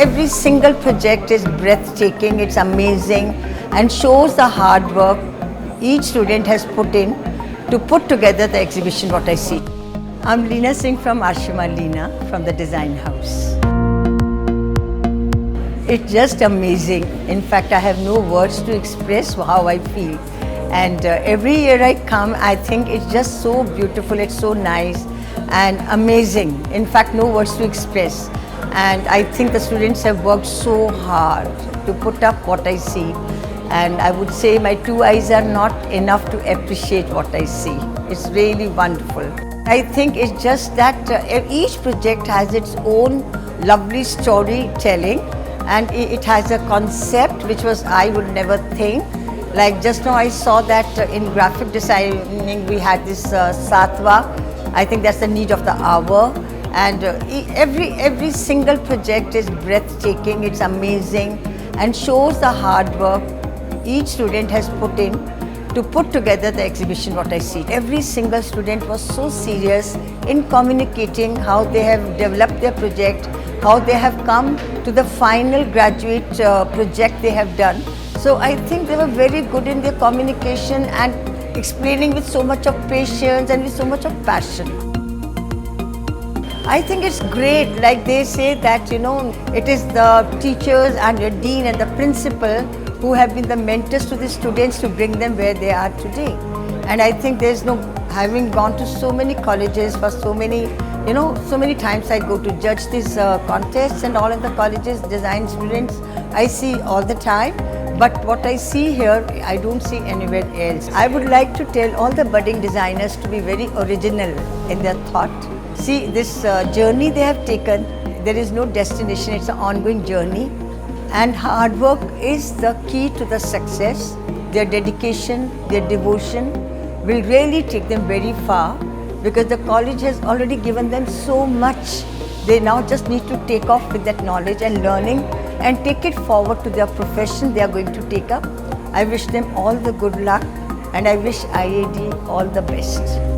Every single project is breathtaking, it's amazing and shows the hard work each student has put in to put together the exhibition what I see. I'm Leena Singh from Ashima-Leena from the Design House. It's just amazing. In fact, I have no words to express how I feel. And every year I come, I think it's just so beautiful, it's so nice and amazing. In fact, no words to express. And I think the students have worked so hard to put up what I see. And I would say my two eyes are not enough to appreciate what I see. It's really wonderful. I think it's just that each project has its own lovely storytelling, and it has a concept which I would never think. Like just now I saw that in graphic designing we had this Satwa. I think that's the need of the hour. And every single project is breathtaking, it's amazing and shows the hard work each student has put in to put together the exhibition what I see. Every single student was so serious in communicating how they have developed their project, how they have come to the final graduate project they have done. So I think they were very good in their communication and explaining with so much of patience and with so much of passion. I think it's great, like they say that, it is the teachers and the dean and the principal who have been the mentors to the students to bring them where they are today. And I think there's no, having gone to so many colleges for so many, so many times I go to judge these contests and all in the colleges, design students, I see all the time. But what I see here, I don't see anywhere else. I would like to tell all the budding designers to be very original in their thought. See, this journey they have taken, there is no destination, it's an ongoing journey. And hard work is the key to the success. Their dedication, their devotion will really take them very far, because the college has already given them so much. They now just need to take off with that knowledge and learning and take it forward to their profession they are going to take up. I wish them all the good luck and I wish IIAD all the best.